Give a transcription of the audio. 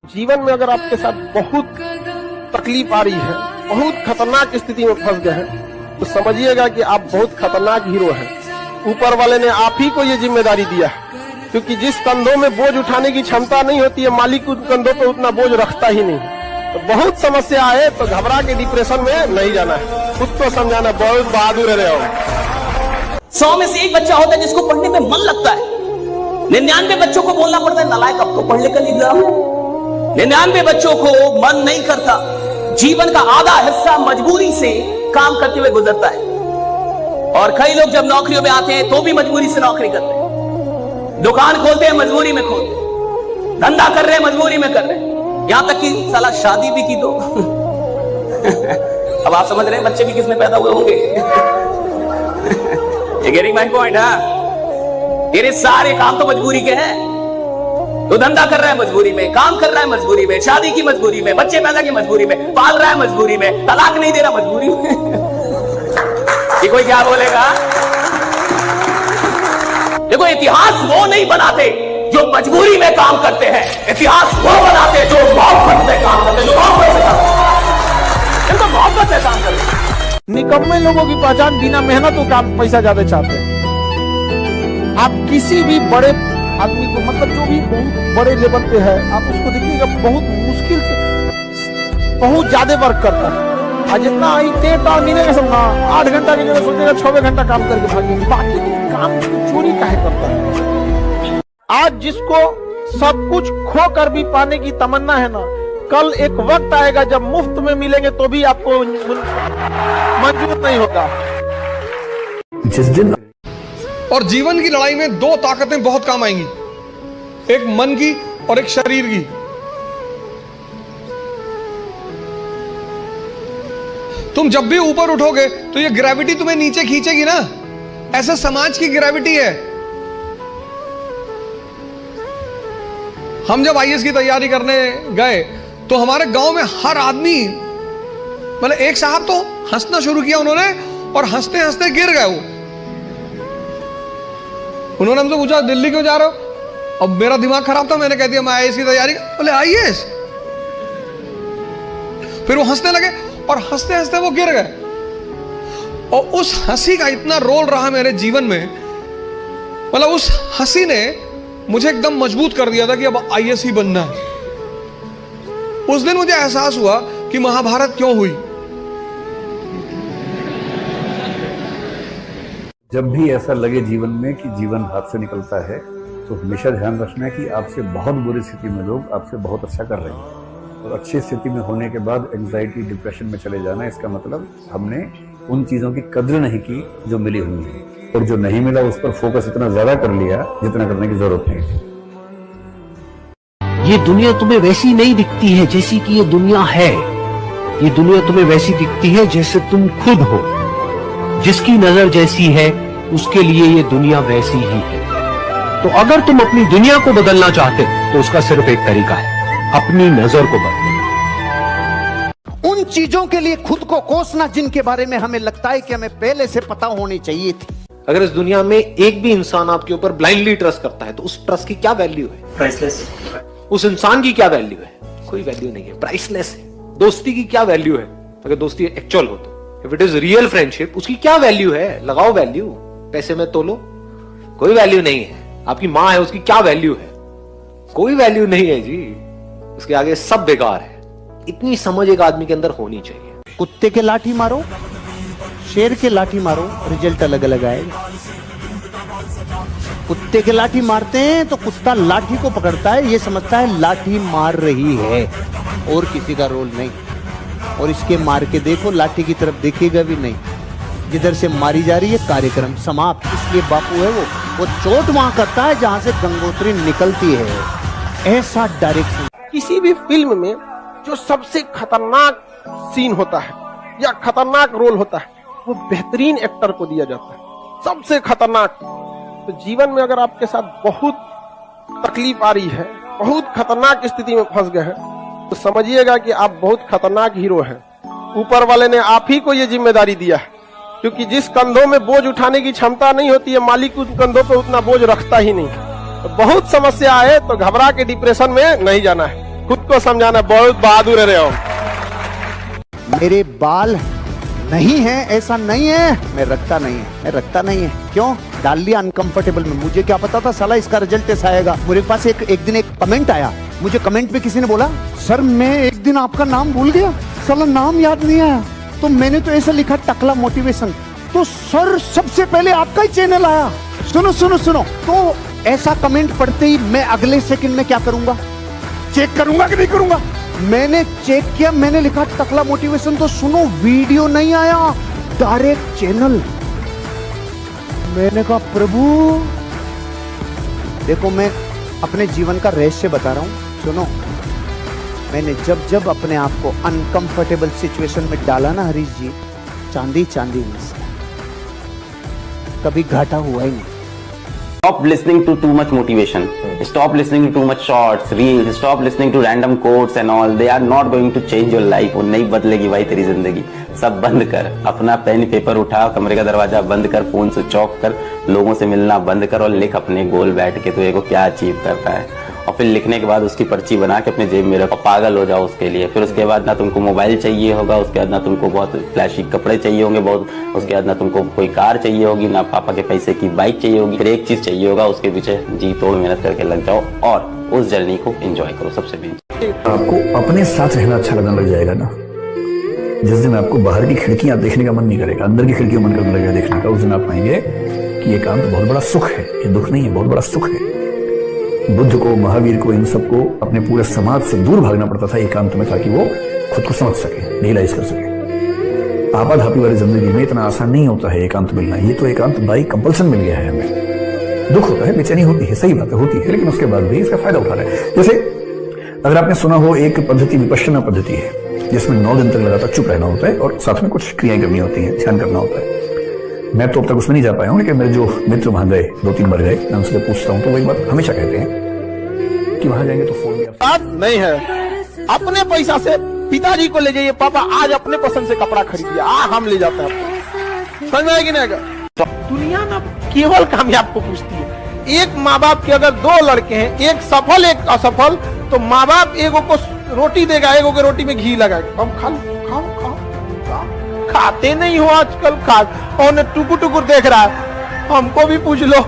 जीवन में अगर आपके साथ बहुत तकलीफ आ रही है, बहुत खतरनाक स्थिति में फंस गए हैं, तो समझिएगा कि आप बहुत खतरनाक हीरो हैं। ऊपर वाले ने आप ही को ये जिम्मेदारी दिया है, क्योंकि जिस कंधों में बोझ उठाने की क्षमता नहीं होती है, मालिक उन कंधों पे उतना बोझ रखता ही नहीं। तो बहुत समस्या आए तो घबरा के डिप्रेशन में नहीं जाना है, खुद को समझाना, बहुत बहादुर रहे हो। 100 में से एक बच्चा होता है जिसको पढ़ने में मन लगता है। 99 बच्चों को बोलना पड़ता है नालायक अब तो पढ़ लेकर एग्जाम है। 99 बच्चों को मन नहीं करता। जीवन का आधा हिस्सा मजबूरी से काम करते हुए गुजरता है। और कई लोग जब नौकरियों में आते हैं तो भी मजबूरी से नौकरी करते हैं। दुकान खोलते हैं मजबूरी में खोलते हैं, धंधा कर रहे हैं मजबूरी में कर रहे हैं, यहां तक कि साला शादी भी की तो अब आप समझ रहे हैं बच्चे भी किसने पैदा हुए होंगे। ये गेटिंग माय पॉइंट। तेरे सारे काम तो मजबूरी के हैं। तो धंधा कर रहा है मजबूरी में, काम कर रहा है मजबूरी में, शादी की मजबूरी में, बच्चे पैदा की मजबूरी में, पाल रहा है मजबूरी में, तलाक नहीं दे रहा मजबूरी में। ये कोई क्या बोलेगा? देखो, इतिहास वो नहीं बनाते जो मजबूरी में काम करते हैं, इतिहास वो बनाते जो मोहब्बत में काम करते हैं, जो मोहब्बत से काम करते हैं, मोहब्बत से काम करते हैं। निकम्मे लोगों की पहचान बिना मेहनत और काम पैसा ज्यादा चाहते हैं। आप किसी भी बड़े आदमी को, मतलब जो भी बहुत बड़े लेवल पे है, आप उसको देखिएगा बहुत मुश्किल से बहुत ज्यादा वर्क करता है। आज जितना मिलेगा समझना 8 घंटा की जगह सोचेगा 6 घंटा काम करके भागेंगे, बाकी काम चोरी काहे करता है। आज जिसको सब कुछ खो कर भी पाने की तमन्ना है ना, कल एक वक्त आएगा जब मुफ्त में मिलेंगे तो भी आपको मंजूर नहीं होगा। जिस दिन और जीवन की लड़ाई में 2 ताकतें बहुत काम आएंगी, एक मन की और एक शरीर की। तुम जब भी ऊपर उठोगे तो ये ग्रेविटी तुम्हें नीचे खींचेगी ना, ऐसा समाज की ग्रेविटी है। हम जब आईएएस की तैयारी करने गए तो हमारे गांव में हर आदमी, मतलब एक साहब तो हंसना शुरू किया उन्होंने, और हंसते हंसते गिर गए वो। उन्होंने हमसे पूछा दिल्ली क्यों जा रहे हो? अब मेरा दिमाग खराब था, मैंने कह दिया मैं आईएएस की तैयारी। बोले आईएएस? फिर वो हंसने लगे और हंसते हंसते वो गिर गए। और उस हंसी का इतना रोल रहा मेरे जीवन में, मतलब उस हंसी ने मुझे एकदम मजबूत कर दिया था कि अब आईएएस ही बनना है। उस दिन मुझे एहसास हुआ कि महाभारत क्यों हुई। जब भी ऐसा लगे जीवन में कि जीवन हाथ से निकलता है, तो हमेशा ध्यान रखना है कि आपसे बहुत बुरी स्थिति में लोग आपसे बहुत अच्छा कर रहे हैं, और अच्छी स्थिति में होने के बाद एंजाइटी डिप्रेशन में चले जाना, इसका मतलब हमने उन चीजों की कद्र नहीं की जो मिली हुई है, और जो नहीं मिला उस पर फोकस इतना ज्यादा कर लिया जितना करने की जरूरत नहीं थी। ये दुनिया तुम्हें वैसी नहीं दिखती है जैसी कि ये दुनिया है। ये दुनिया तुम्हें वैसी दिखती है जैसे तुम खुद हो। जिसकी नजर जैसी है उसके लिए ये दुनिया वैसी ही है। तो अगर तुम अपनी दुनिया को बदलना चाहते हो तो उसका सिर्फ एक तरीका है, अपनी नजर को बदलना। उन चीजों के लिए खुद को कोसना जिनके बारे में हमें लगता है कि हमें पहले से पता होनी चाहिए थी। अगर इस दुनिया में एक भी इंसान आपके ऊपर ब्लाइंडली ट्रस्ट करता है तो उस ट्रस्ट की क्या वैल्यू है? प्राइसलेस। उस इंसान की क्या वैल्यू है? कोई वैल्यू नहीं है, प्राइसलेस है। दोस्ती की क्या वैल्यू है अगर दोस्ती एक्चुअल हो तो? If it is real friendship, उसकी क्या वैल्यू है? लगाओ वैल्यू, पैसे में तोलो, कोई वैल्यू नहीं है। आपकी माँ है, उसकी क्या वैल्यू है? कोई वैल्यू नहीं है जी, उसके आगे सब बेकार है। इतनी समझ एक आदमी के अंदर होनी चाहिए। कुत्ते के लाठी मारो, शेर के लाठी मारो, रिजल्ट अलग अलग आएगा। कुत्ते के लाठी मारते हैं तो कुत्ता लाठी को पकड़ता है, ये समझता है लाठी मार रही है और किसी का रोल नहीं। और इसके मार के देखो, लाठी की तरफ देखेगा भी नहीं, जिधर से मारी जा रही है कार्यक्रम समाप्त। इसलिए बापू है वो चोट वहां करता है जहां से गंगोत्री निकलती है। ऐसा डायरेक्शन। किसी भी फिल्म में जो सबसे खतरनाक सीन होता है या खतरनाक रोल होता है, वो बेहतरीन एक्टर को दिया जाता है, सबसे खतरनाक। तो जीवन में अगर आपके साथ बहुत तकलीफ आ रही है, बहुत खतरनाक स्थिति में फंस गए हैं, तो समझिएगा कि आप बहुत खतरनाक हीरो हैं। ऊपर वाले ने आप ही को ये जिम्मेदारी दिया है, क्योंकि जिस कंधों में बोझ उठाने की क्षमता नहीं होती है, मालिक उन कंधों पे उतना बोझ रखता ही नहीं। तो बहुत समस्या आए तो घबरा के डिप्रेशन में नहीं जाना है, खुद को समझाना, बहुत बहादुर रहे हो। मेरे बाल नहीं है ऐसा नहीं है, मैं रखता नहीं है, मैं रखता नहीं है। क्यों डाल लिया अनकंफर्टेबल में? मुझे क्या पता था साला इसका रिजल्ट ऐसा आएगा। मेरे पास एक दिन एक कमेंट आया, मुझे कमेंट में किसी ने बोला, सर मैं एक दिन आपका नाम भूल गया, साला नाम याद नहीं आया, तो मैंने तो ऐसा लिखा टकला मोटिवेशन, तो सर सबसे पहले आपका ही चैनल आया। सुनो सुनो सुनो, तो ऐसा कमेंट पढ़ते ही मैं अगले सेकंड में क्या करूंगा? चेक करूंगा कि नहीं करूंगा? मैंने चेक किया, मैंने लिखा टकला मोटिवेशन, तो सुनो वीडियो नहीं आया, डायरेक्ट चैनल। मैंने कहा प्रभु देखो, मैं अपने जीवन का रहस्य बता रहा हूं, सुनो। मैंने जब जब अपने आप को अनकंफर्टेबल सिचुएशन में डाला ना हरीश जी, चांदी चांदी मिस, कभी घाटा हुआ ही नहीं। Stop listening to too much motivation. Stop listening to too much shorts, reels. Stop listening to random quotes and all. They are not going to change your life. वो नहीं बदलेगी भाई तेरी जिंदगी। सब बंद कर, अपना पेन पेपर उठा, कमरे का दरवाजा बंद कर, फोन स्विच ऑफ कर, लोगों से मिलना बंद कर और लिख अपने गोल बैठ के तो को क्या अचीव करता है। और फिर लिखने के बाद उसकी पर्ची बना के अपने जेब में रखो, पागल हो जाओ उसके लिए। फिर उसके बाद ना तुमको मोबाइल चाहिए होगा, उसके बाद ना तुमको बहुत फ्लैशी कपड़े चाहिए होंगे बहुत, उसके बाद ना तुमको कोई कार चाहिए होगी, ना पापा के पैसे की बाइक चाहिए होगी। फिर एक चीज चाहिए होगा, उसके पीछे जी तोड़ मेहनत करके लग जाओ और उस जर्नी को एंजॉय करो। सबसे मेन आपको अपने साथ रहना अच्छा लगने लग जाएगा ना, जिस दिन आपको बाहर की खिड़कियां देखने का मन नहीं करेगा, अंदर की खिड़कियां मन करने लगेगा देखने का, उस दिन आप पाएंगे कि ये काम तो बहुत बड़ा सुख है, ये दुख नहीं है, बहुत बड़ा सुख है। बुद्ध को, महावीर को, इन सबको अपने पूरे समाज से दूर भागना पड़ता था एकांत में, ताकि वो खुद को समझ सके, रियलाइज कर सके। आपाधापी वाली जिंदगी में इतना आसान नहीं होता है एकांत मिलना। ये तो एकांत बाई कंपल्सन मिल गया है हमें। दुख होता है, बेचैनी होती है, सही बात है, होती है, लेकिन उसके बाद भी इसका फायदा उठा रहे हैं। जैसे अगर आपने सुना हो, एक पद्धति विपश्यना पद्धति है, जिसमें 9 दिन तक लगातार चुप रहना होता है और साथ में कुछ क्रियाएं करनी होती है, ध्यान करना होता है। मैं तो अब तक उसमें नहीं जा पाया हूं, लेकिन मेरे जो मित्र वहां गए, 2-3 बार गए, मैं उनसे पूछता हूं तो वो एक बात हमेशा कहते हैं कि वहां जाएंगे तो फोन बात नहीं है। अपने पैसा से पिताजी को ले जाइए, पापा आज अपने पसंद से कपड़ा खरीदिए, हम ले जाते हैं आपको। समझ में आएगी ना? दुनिया ना केवल कामयाब को पूछती है। एक माँ बाप के अगर 2 लड़के हैं, एक सफल एक असफल, तो माँ बाप एगो को रोटी देगा, एगो के रोटी में घी लगाएगा। हम खाओ खाते नहीं हो आजकल, खा और टुकुर टुकुर देख रहा है। हमको भी पूछ लो।